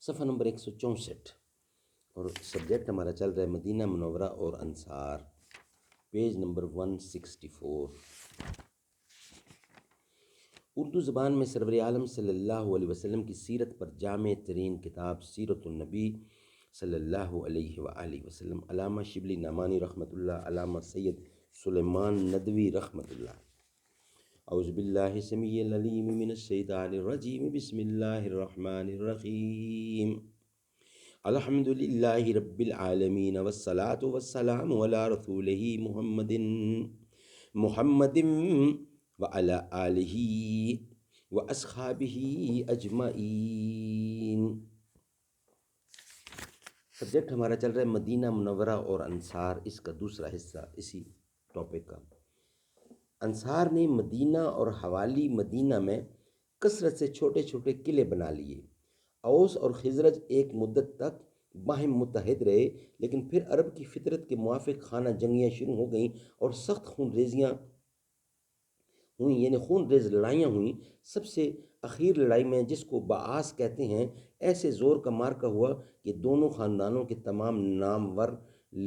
صفحہ نمبر 164 اور سبجیکٹ ہمارا چل رہا ہے مدینہ منورہ اور انصار، پیج نمبر 164۔ اردو زبان میں سرور عالم صلی اللہ علیہ وسلم کی سیرت پر جامع ترین کتاب سیرت النبی صلی اللہ علیہ وآلہ وسلم، علامہ شبلی نعمانی رحمۃ اللہ، علامہ سید سلیمان ندوی رحمۃ اللہ۔ اعوذ باللہ السمیع العلیم من الشیطان الرجیم، بسم اللہ الرحمن الرحیم۔ الحمد للہ رب العالمین والصلاة والسلام علی رسولہ محمد وعلی آلہ واصحابہ اجمعین۔ سبجیکٹ ہمارا چل رہا ہے مدینہ منورہ اور انصار، اس کا دوسرا حصہ اسی ٹاپک کا۔ انصار نے مدینہ اور حوالی مدینہ میں کثرت سے چھوٹے چھوٹے قلعے بنا لیے۔ اوس اور خزرج ایک مدت تک باہم متحد رہے، لیکن پھر عرب کی فطرت کے موافق خانہ جنگیاں شروع ہو گئیں اور سخت خون ریزیاں ہوئیں، یعنی خون ریز لڑائیاں ہوئیں۔ سب سے اخیر لڑائی میں، جس کو بعاث کہتے ہیں، ایسے زور کا مارکا ہوا کہ دونوں خاندانوں کے تمام نامور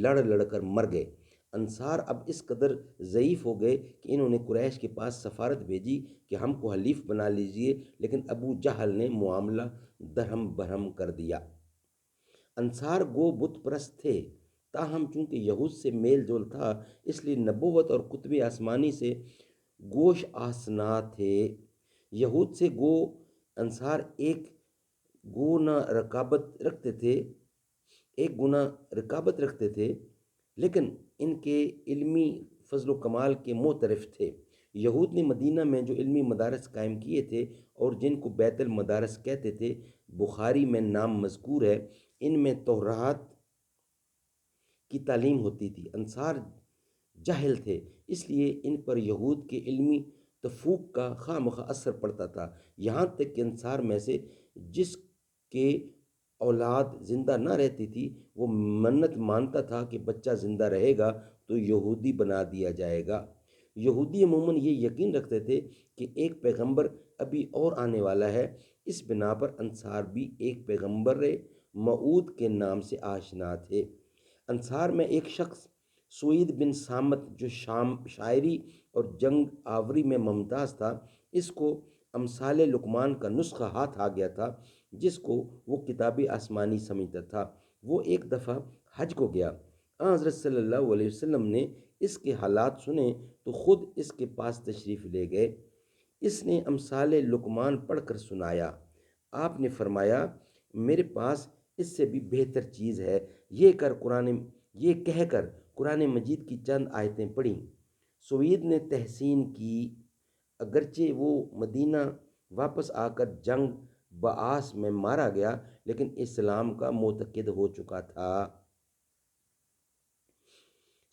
لڑ لڑ کر مر گئے۔ انصار اب اس قدر ضعیف ہو گئے کہ انہوں نے قریش کے پاس سفارت بھیجی کہ ہم کو حلیف بنا لیجئے، لیکن ابو جہل نے معاملہ درہم برہم کر دیا۔ انصار گو بت پرست تھے، تاہم چونکہ یہود سے میل جول تھا، اس لیے نبوت اور کتب آسمانی سے گوش آشنا تھے۔ یہود سے گو انصار ایک گنا رقابت رکھتے تھے، لیکن ان کے علمی فضل و کمال کے معترف تھے۔ یہود نے مدینہ میں جو علمی مدارس قائم کیے تھے اور جن کو بیت المدارس کہتے تھے، بخاری میں نام مذکور ہے، ان میں توراۃ کی تعلیم ہوتی تھی۔ انصار جاہل تھے، اس لیے ان پر یہود کے علمی تفوق کا خواہ مخواہ اثر پڑتا تھا، یہاں تک کہ انصار میں سے جس کے اولاد زندہ نہ رہتی تھی، وہ منت مانتا تھا کہ بچہ زندہ رہے گا تو یہودی بنا دیا جائے گا۔ یہودی عموماً یہ یقین رکھتے تھے کہ ایک پیغمبر ابھی اور آنے والا ہے، اس بنا پر انصار بھی ایک پیغمبر موعود کے نام سے آشنا تھے۔ انصار میں ایک شخص سوید بن صامت جو شاعری اور جنگ آوری میں ممتاز تھا، اس کو امثال لقمان کا نسخہ ہاتھ آ گیا تھا، جس کو وہ کتاب آسمانی سمجھتا تھا۔ وہ ایک دفعہ حج کو گیا۔ حضرت صلی اللہ علیہ وسلم نے اس کے حالات سنے تو خود اس کے پاس تشریف لے گئے۔ اس نے امثال لقمان پڑھ کر سنایا۔ آپ نے فرمایا، میرے پاس اس سے بھی بہتر چیز ہے۔ یہ کہہ کر قرآن مجید کی چند آیتیں پڑھیں۔ سوید نے تحسین کی، اگرچہ وہ مدینہ واپس آ کر جنگ بعاث میں مارا گیا، لیکن اسلام کا معتقد ہو چکا تھا۔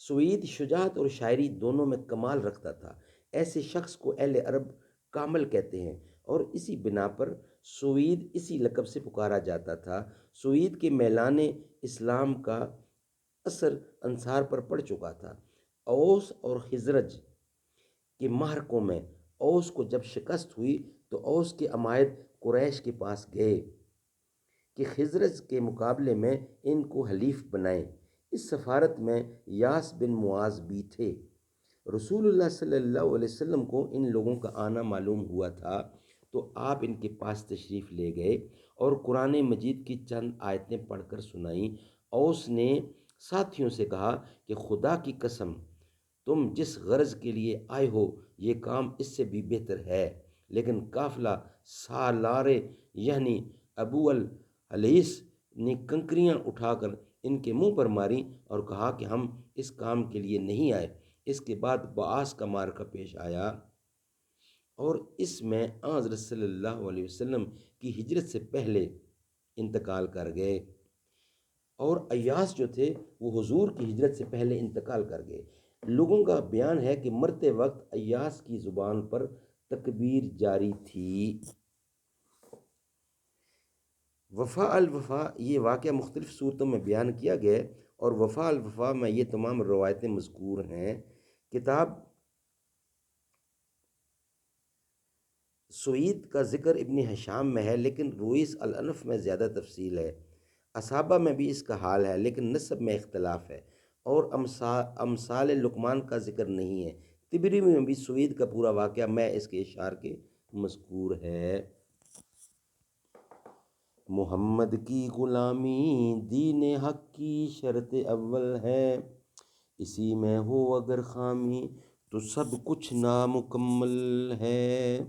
سوید شجاعت اور شاعری دونوں میں کمال رکھتا تھا۔ ایسے شخص کو اہل عرب کامل کہتے ہیں، اور اسی بنا پر سوید اسی لقب سے پکارا جاتا تھا۔ سوید کے میلان اسلام کا اثر انصار پر پڑ چکا تھا۔ اوس اور خزرج کے معرکوں میں اوس کو جب شکست ہوئی تو اوس کے عمائد قریش کے پاس گئے کہ خزرج کے مقابلے میں ان کو حلیف بنائیں۔ اس سفارت میں یاس بن معاذ بھی تھے۔ رسول اللہ صلی اللہ علیہ وسلم کو ان لوگوں کا آنا معلوم ہوا تھا تو آپ ان کے پاس تشریف لے گئے اور قرآن مجید کی چند آیتیں پڑھ کر سنائیں۔ اوس نے ساتھیوں سے کہا کہ خدا کی قسم، تم جس غرض کے لیے آئے ہو یہ کام اس سے بھی بہتر ہے، لیکن قافلہ سالار یعنی ابو الحلیث نے کنکریاں اٹھا کر ان کے منہ پر ماری اور کہا کہ ہم اس کام کے لیے نہیں آئے۔ اس کے بعد بعاث کا معرکہ پیش آیا اور اس میں حضرت صلی اللہ علیہ وسلم کی ہجرت سے پہلے انتقال کر گئے، اور ایاس جو تھے وہ حضور کی ہجرت سے پہلے انتقال کر گئے۔ لوگوں کا بیان ہے کہ مرتے وقت ایاس کی زبان پر تکبیر جاری تھی۔ وفا الوفا، یہ واقعہ مختلف صورتوں میں بیان کیا گیا ہے، اور وفا الوفا میں یہ تمام روایتیں مذکور ہیں۔ کتاب سعید کا ذکر ابن ہشام میں ہے لیکن رویس الانف میں زیادہ تفصیل ہے۔ اصحابہ میں بھی اس کا حال ہے لیکن نسب میں اختلاف ہے، اور امثال لقمان کا ذکر نہیں ہے۔ تبری میں بھی سعید کا پورا واقعہ میں اس کے اشعار کے مذکور ہے۔ محمد کی غلامی دین حق کی شرط اول ہے، اسی میں ہو اگر خامی تو سب کچھ نامکمل ہے۔